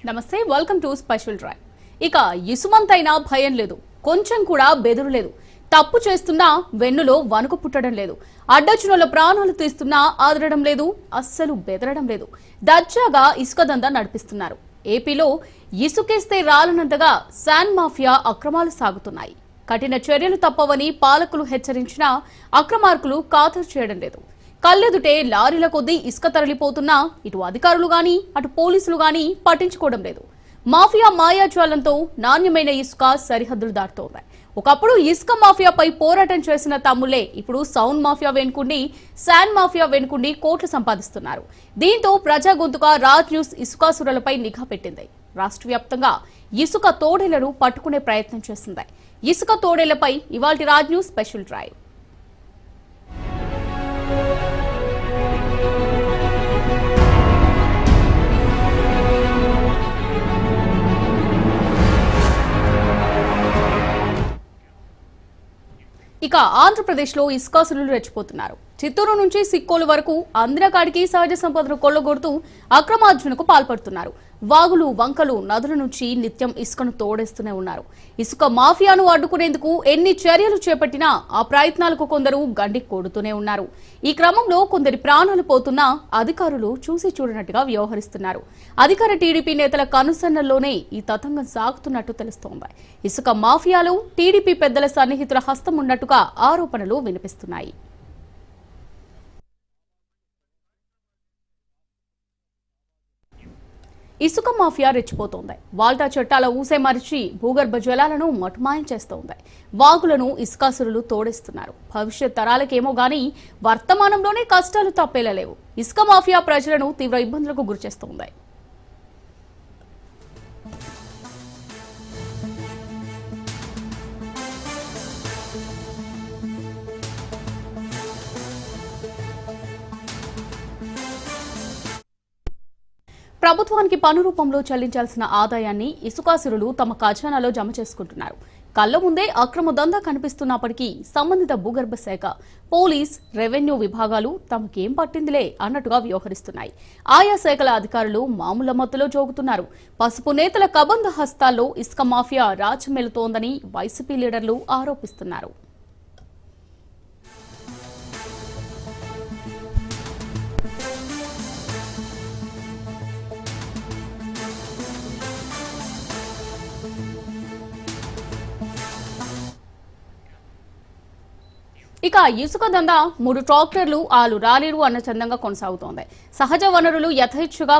నమస్తే, welcome to special drive. ఇక ఇసుమంతైనా భయం లేదు, కొంచెం కూడా బెదురు లేదు. తప్పు చేస్తున్నా వెన్నులో వణుకు పుట్టడం లేదు. అడ్డచునుల ప్రాణాలు తీస్తున్నా ఆదరడం లేదు, అస్సలు బెదరడం లేదు. దర్జాగా ఇసుక దందా నడిపిస్తున్నారు. ఏపీలో ఇసుకేస్తే రాలనంతగా శాండ్ మాఫియా అక్రమాలు సాగుతున్నాయి. కఠిన చర్యలు తప్పవని పాలకులు హెచ్చరించినా అక్రమార్కులు ఖాతరు చేయడం లేదు. కళ్ళెదుటే లారీల కొద్దీ ఇసుక తరలిపోతున్నా ఇటు అధికారులు గాని అటు పోలీసులు గాని పట్టించుకోవడం లేదు. మాఫియా మాయాజాలంతో నాణ్యమైన ఇసుక సరిహద్దులు దాటుతోంది. ఒకప్పుడు ఇసుక మాఫియాపై పోరాటం చేసిన తమ్ముళ్లే ఇప్పుడు సౌండ్ మాఫియా వెనుకుండి శాండ్ మాఫియా వెనుకుండి కోట్లు సంపాదిస్తున్నారు. దీంతో ప్రజా గొంతుగా రాజ్ న్యూస్ ఇసుకాసురులపై నిఘా పెట్టింది. రాష్ట్ర వ్యాప్తంగా ఇసుక తోడేళ్లను పట్టుకునే ప్రయత్నం చేసింది. ఇసుక తోడేళ్లపై ఇవాల్టి రాజ్ న్యూస్ స్పెషల్ డ్రైవ్. ఇక ఆంధ్రప్రదేశ్లో ఇసుకాసురులు రెచ్చిపోతున్నారు. చిత్తూరు నుంచి సిక్కోలు వరకు అందినకాడికి సహజ సంపదను కొల్లగొడుతూ అక్రమార్జనకు పాల్పడుతున్నారు. వాగులు, వంకలు, నదుల నుంచి నిత్యం ఇసుకను తోడేస్తూనే ఉన్నారు. ఇసుక మాఫియాను అడ్డుకునేందుకు ఎన్ని చర్యలు చేపట్టినా ఆ ప్రయత్నాలకు కొందరు గండి కొడుతూనే ఉన్నారు. ఈ క్రమంలో కొందరి ప్రాణాలు పోతున్నా అధికారులు చూసి చూడనట్టుగా వ్యవహరిస్తున్నారు. అధికార టీడీపీ నేతల కనుసన్నల్లోనే ఈ తతంగం సాగుతున్నట్టు తెలుస్తోంది. ఇసుక మాఫియాలో టీడీపీ పెద్దల సన్నిహితుల హస్తం ఉన్నట్టుగా ఆరోపణలు వినిపిస్తున్నాయి. ఇసుక మాఫియా రెచ్చిపోతోంది. వాల్టా చట్టాల ఊసే మరిచి భూగర్భ జలాలను మటుమాయం చేస్తోంది. వాగులను ఇసుకాసురులు తోడేస్తున్నారు. భవిష్యత్ తరాలకేమో గానీ వర్తమానంలోనే కష్టాలు తప్పేలా లేవు. ఇసుక మాఫియా ప్రజలను తీవ్ర ఇబ్బందులకు గురిచేస్తోంది. ప్రభుత్వానికి పన్ను రూపంలో చెల్లించాల్సిన ఆదాయాన్ని ఇసుకాసురులు తమ ఖజానాలో జమ చేసుకుంటున్నారు. కళ్ల ముందే అక్రమ దందా కనిపిస్తున్నప్పటికీ సంబంధిత భూగర్భ శాఖ, పోలీస్, రెవెన్యూ విభాగాలు తమకేం పట్టిందిలే అన్నట్టుగా వ్యవహరిస్తున్నాయి. ఆయా శాఖల అధికారులు మామూలు మత్తులో జోగుతున్నారు. పసుపు నేతల కబంధ హస్తాల్లో ఇసుక మాఫియా రాచమెలుతోందని వైసీపీ లీడర్లు ఆరోపిస్తున్నారు. ఇక ఇసుక దందా 3 ట్రాక్టర్లు 6 లారీలు అన్న చందంగా కొనసాగుతోంది. సహజ వనరులు యథేచ్ఛగా